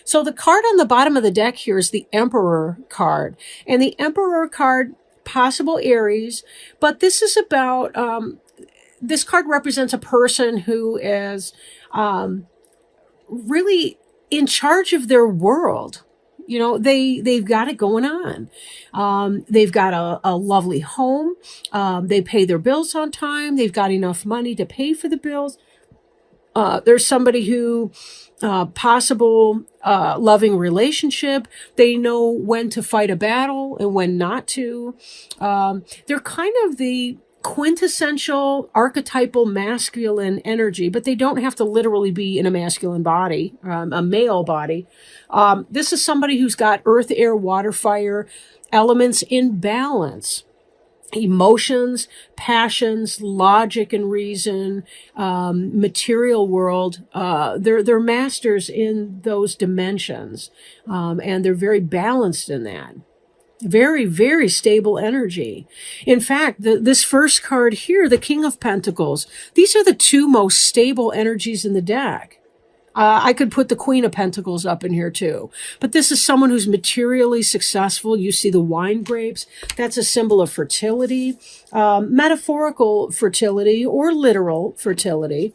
So the card on the bottom of the deck here is the Emperor card. And the Emperor card, possible Aries, but this is about, this card represents a person who is really in charge of their world. You know, they've got it going on. They've got a lovely home. They pay their bills on time. They've got enough money to pay for the bills. There's somebody who, possible loving relationship. They know when to fight a battle and when not to. They're kind of the quintessential archetypal masculine energy, but they don't have to literally be in a masculine body, a male body. This is somebody who's got earth, air, water, fire elements in balance. Emotions, passions, logic and reason, material world, they're masters in those dimensions. And they're very balanced in that. Very, very stable energy. In fact, this first card here, the King of Pentacles, these are the two most stable energies in the deck. I could put the Queen of Pentacles up in here too. But this is someone who's materially successful. You see the wine grapes. That's a symbol of fertility, metaphorical fertility or literal fertility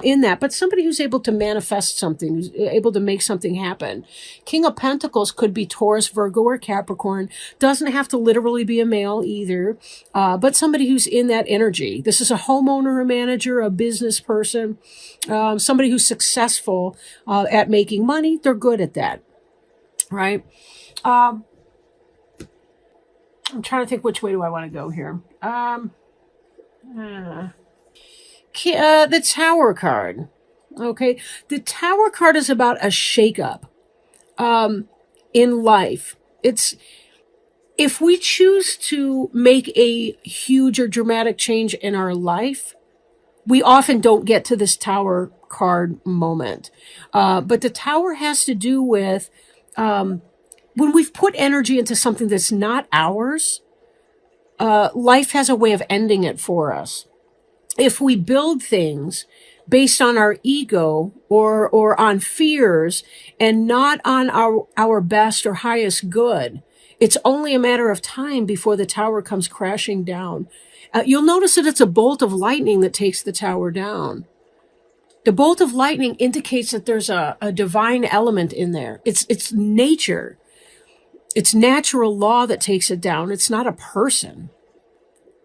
in that. But somebody who's able to manifest something, who's able to make something happen. King of Pentacles could be Taurus, Virgo, or Capricorn. Doesn't have to literally be a male either. But somebody who's in that energy. This is a homeowner, a manager, a business person. Somebody who's successful at making money. They're good at that, right? I'm trying to think which way do I want to go here. The Tower card. Okay, the Tower card is about a shakeup in life. It's if we choose to make a huge or dramatic change in our life, we often don't get to this Tower card moment. But the Tower has to do with when we've put energy into something that's not ours, life has a way of ending it for us. If we build things based on our ego or on fears and not on our best or highest good, it's only a matter of time before the Tower comes crashing down. You'll notice that it's a bolt of lightning that takes the Tower down. The bolt of lightning indicates that there's a divine element in there. It's nature. It's natural law that takes it down. It's not a person.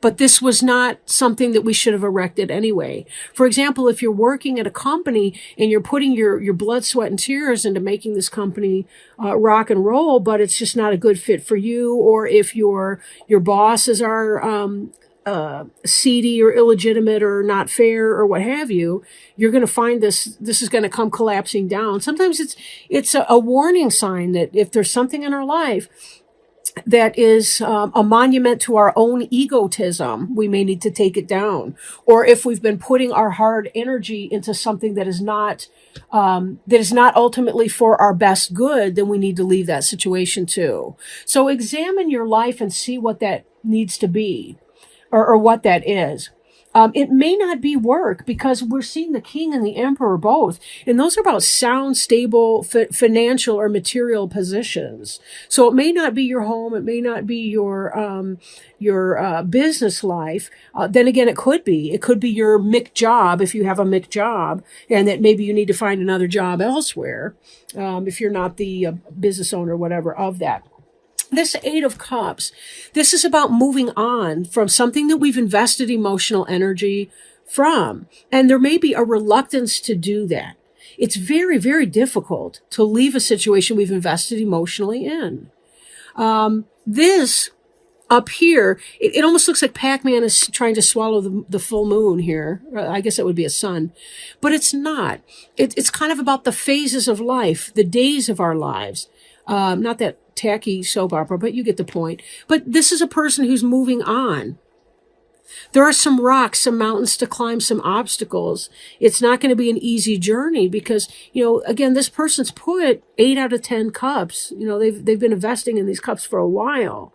But this was not something that we should have erected anyway. For example, if you're working at a company and you're putting your blood, sweat, and tears into making this company rock and roll, but it's just not a good fit for you, or if your bosses are seedy or illegitimate or not fair or what have you, you're going to find this is going to come collapsing down. Sometimes it's a warning sign that if there's something in our life that is a monument to our own egotism, we may need to take it down. Or if we've been putting our hard energy into something that is not ultimately for our best good, then we need to leave that situation too. So examine your life and see what that needs to be, or what that is. It may not be work, because we're seeing the King and the Emperor both, and those are about sound, stable, financial or material positions. So it may not be your home, it may not be your business life. Then again, it could be your Mick job if you have a Mick job, and that maybe you need to find another job elsewhere if you're not the business owner, whatever, of that. This Eight of Cups, this is about moving on from something that we've invested emotional energy from. And there may be a reluctance to do that. It's very, very difficult to leave a situation we've invested emotionally in. This up here, it almost looks like Pac-Man is trying to swallow the full moon here. I guess it would be a sun. But it's not. It's kind of about the phases of life, the days of our lives. Not that tacky soap opera, but you get the point. But this is a person who's moving on. There are some rocks, some mountains to climb, some obstacles. It's not going to be an easy journey because, again, this person's put 8 out of 10 cups. They've been investing in these cups for a while.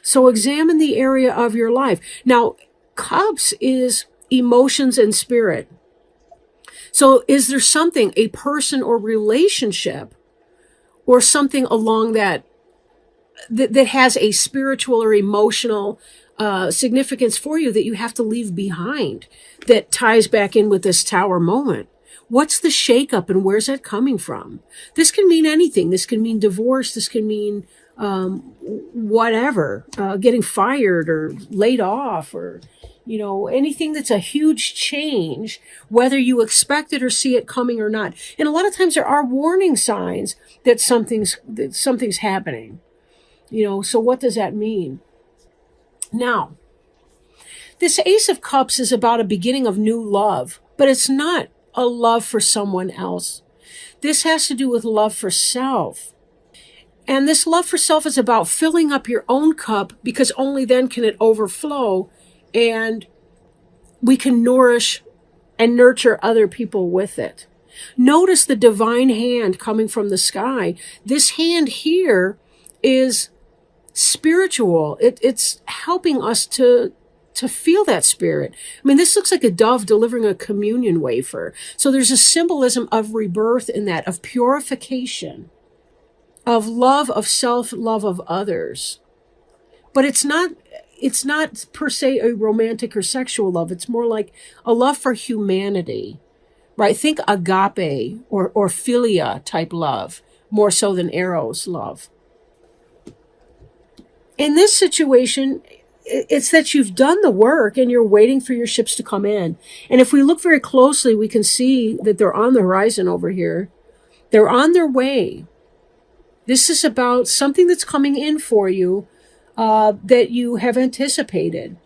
So examine the area of your life. Now, cups is emotions and spirit. So is there something, a person or relationship or something along that has a spiritual or emotional significance for you that you have to leave behind that ties back in with this tower moment? What's the shakeup and where's that coming from? This can mean anything. This can mean divorce. This can mean whatever, getting fired or laid off, or anything that's a huge change, whether you expect it or see it coming or not. And a lot of times there are warning signs that something's happening. So what does that mean? Now, this Ace of Cups is about a beginning of new love, but it's not a love for someone else. This has to do with love for self. And this love for self is about filling up your own cup, because only then can it overflow and we can nourish and nurture other people with it. Notice the divine hand coming from the sky. This hand here is spiritual. It's helping us to feel that spirit. I mean, this looks like a dove delivering a communion wafer. So there's a symbolism of rebirth in that, of purification, of love of self, love of others. But it's not per se a romantic or sexual love. It's more like a love for humanity, right? Think agape or philia type love, more so than eros love. In this situation, it's that you've done the work and you're waiting for your ships to come in. And if we look very closely, we can see that they're on the horizon over here. They're on their way. This is about something that's coming in for you that you have anticipated.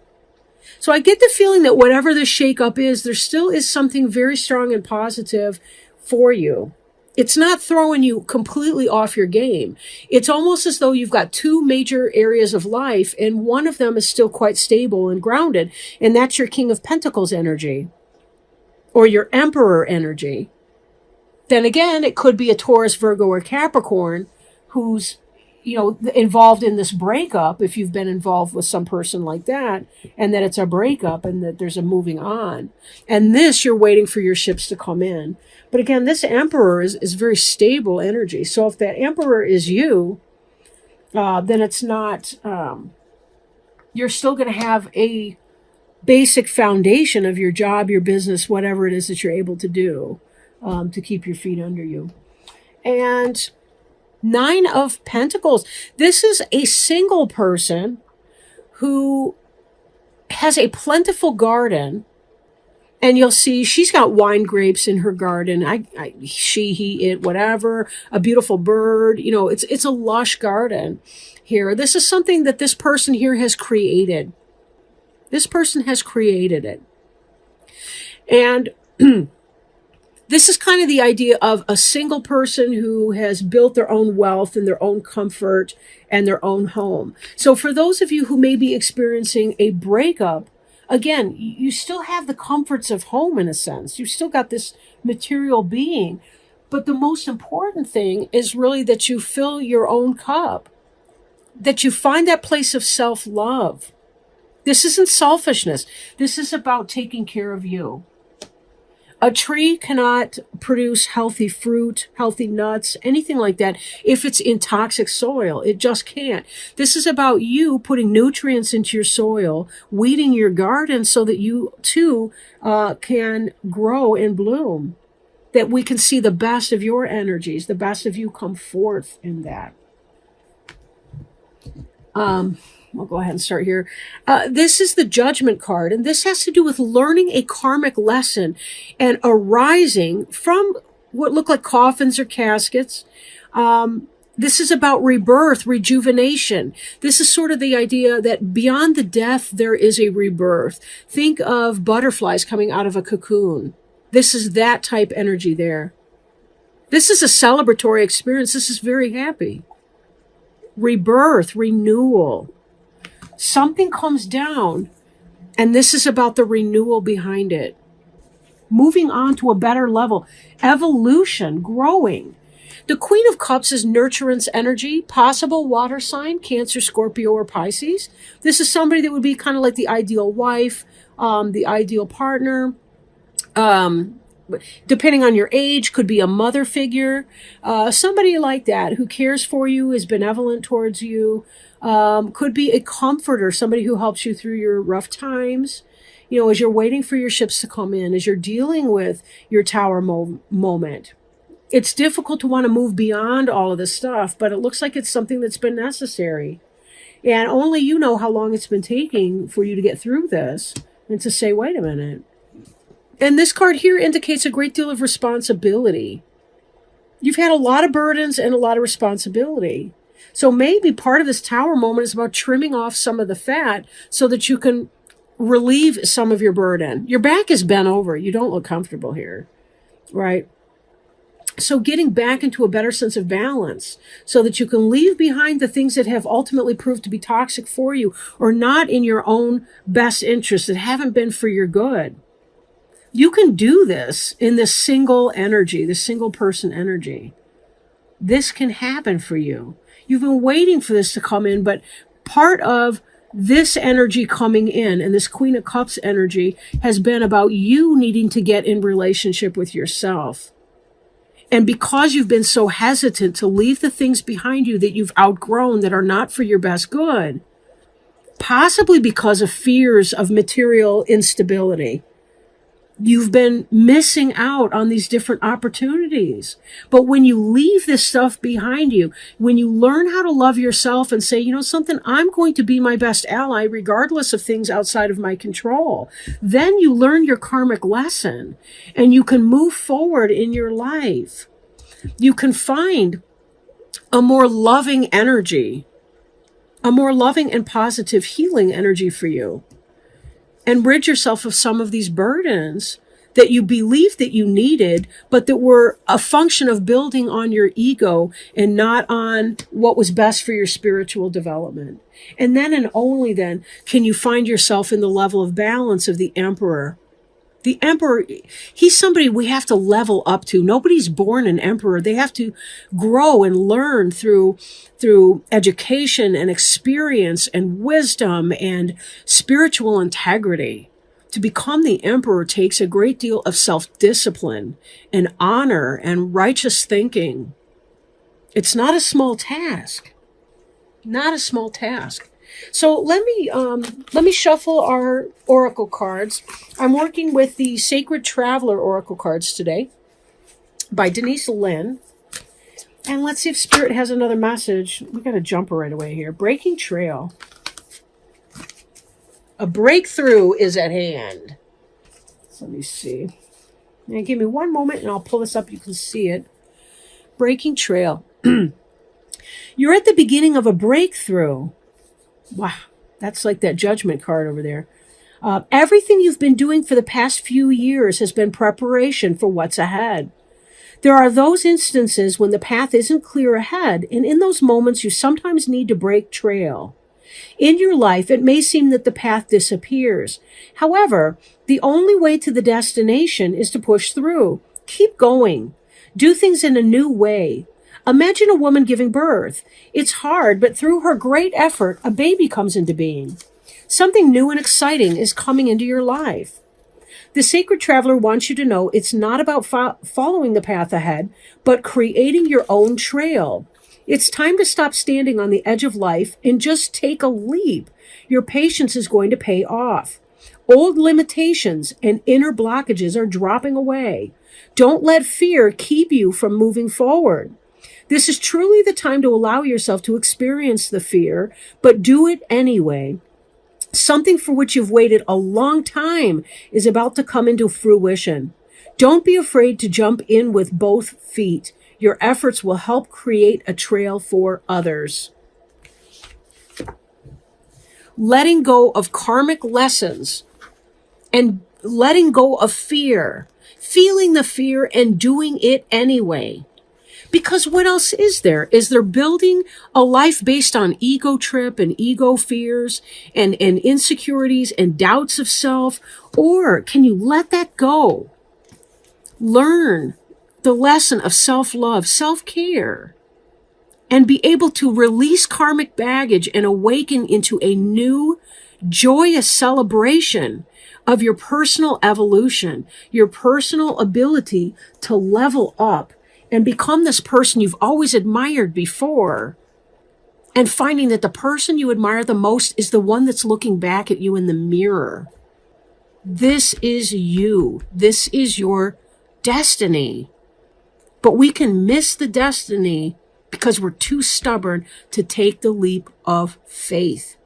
So I get the feeling that whatever the shakeup is, there still is something very strong and positive for you. It's not throwing you completely off your game. It's almost as though you've got two major areas of life, and one of them is still quite stable and grounded, and that's your King of Pentacles energy or your Emperor energy. Then again, it could be a Taurus, Virgo, or Capricorn who's involved in this breakup, if you've been involved with some person like that, and that it's a breakup and that there's a moving on. And this, you're waiting for your ships to come in. But again, this Emperor is very stable energy. So if that Emperor is you, then it's not, you're still going to have a basic foundation of your job, your business, whatever it is that you're able to do to keep your feet under you. And Nine of Pentacles. This is a single person who has a plentiful garden, and you'll see she's got wine grapes in her garden. He, it, whatever, a beautiful bird. It's a lush garden here. This is something that this person here has created. This person has created it. And this is kind of the idea of a single person who has built their own wealth and their own comfort and their own home. So for those of you who may be experiencing a breakup, again, you still have the comforts of home in a sense. You've still got this material being. But the most important thing is really that you fill your own cup, that you find that place of self-love. This isn't selfishness. This is about taking care of you. A tree cannot produce healthy fruit, healthy nuts, anything like that if it's in toxic soil. It just can't. This is about you putting nutrients into your soil, weeding your garden so that you too can grow and bloom, that we can see the best of your energies, the best of you come forth in that. I'll go ahead and start here. This is the Judgment card, and this has to do with learning a karmic lesson and arising from what look like coffins or caskets. This is about rebirth, rejuvenation. This is sort of the idea that beyond the death, there is a rebirth. Think of butterflies coming out of a cocoon. This is that type energy there. This is a celebratory experience. This is very happy. Rebirth, renewal. Something comes down, and this is about the renewal behind it. Moving on to a better level. Evolution, growing. The Queen of Cups is nurturance energy, possible water sign, Cancer, Scorpio, or Pisces. This is somebody that would be kind of like the ideal wife, the ideal partner, depending on your age, could be a mother figure, somebody like that who cares for you, is benevolent towards you, could be a comforter, somebody who helps you through your rough times. You know, as you're waiting for your ships to come in, as you're dealing with your tower moment. It's difficult to want to move beyond all of this stuff, but it looks like it's something that's been necessary. And only you know how long it's been taking for you to get through this and to say, wait a minute. And this card here indicates a great deal of responsibility. You've had a lot of burdens and a lot of responsibility. So maybe part of this tower moment is about trimming off some of the fat so that you can relieve some of your burden. Your back is bent over. You don't look comfortable here, right? So getting back into a better sense of balance so that you can leave behind the things that have ultimately proved to be toxic for you or not in your own best interest, that haven't been for your good. You can do this in this single energy, this single person energy. This can happen for you. You've been waiting for this to come in, but part of this energy coming in and this Queen of Cups energy has been about you needing to get in relationship with yourself. And because you've been so hesitant to leave the things behind you that you've outgrown that are not for your best good, possibly because of fears of material instability, you've been missing out on these different opportunities. But when you leave this stuff behind you, when you learn how to love yourself and say, you know something, I'm going to be my best ally regardless of things outside of my control, then you learn your karmic lesson and you can move forward in your life. You can find a more loving energy, a more loving and positive healing energy for you. And rid yourself of some of these burdens that you believed that you needed, but that were a function of building on your ego and not on what was best for your spiritual development. And then and only then can you find yourself in the level of balance of the Emperor. The Emperor, he's somebody we have to level up to. Nobody's born an emperor. They have to grow and learn through education and experience and wisdom and spiritual integrity. To become the Emperor takes a great deal of self-discipline and honor and righteous thinking. It's not a small task. Not a small task. So let me shuffle our oracle cards. I'm working with the Sacred Traveler oracle cards today by Denise Lynn. And let's see if Spirit has another message. We got a jumper right away here. Breaking trail. A breakthrough is at hand. So let me see. Now give me one moment and I'll pull this up. You can see it. Breaking trail. You're at the beginning of a breakthrough. Wow, that's like that Judgment card over there. Everything you've been doing for the past few years has been preparation for what's ahead. There are those instances when the path isn't clear ahead, and in those moments you sometimes need to break trail. In your life, it may seem that the path disappears. However, the only way to the destination is to push through. Keep going. Do things in a new way. Imagine a woman giving birth. It's hard, but through her great effort, a baby comes into being. Something new and exciting is coming into your life. The Sacred Traveler wants you to know it's not about following the path ahead, but creating your own trail. It's time to stop standing on the edge of life and just take a leap. Your patience is going to pay off. Old limitations and inner blockages are dropping away. Don't let fear keep you from moving forward. This is truly the time to allow yourself to experience the fear, but do it anyway. Something for which you've waited a long time is about to come into fruition. Don't be afraid to jump in with both feet. Your efforts will help create a trail for others. Letting go of karmic lessons and letting go of fear. Feeling the fear and doing it anyway. Because what else is there? Is there building a life based on ego trip and ego fears and insecurities and doubts of self? Or can you let that go? Learn the lesson of self-love, self-care, and be able to release karmic baggage and awaken into a new joyous celebration of your personal evolution, your personal ability to level up and become this person you've always admired before, and finding that the person you admire the most is the one that's looking back at you in the mirror. This is you. This is your destiny. But we can miss the destiny because we're too stubborn to take the leap of faith.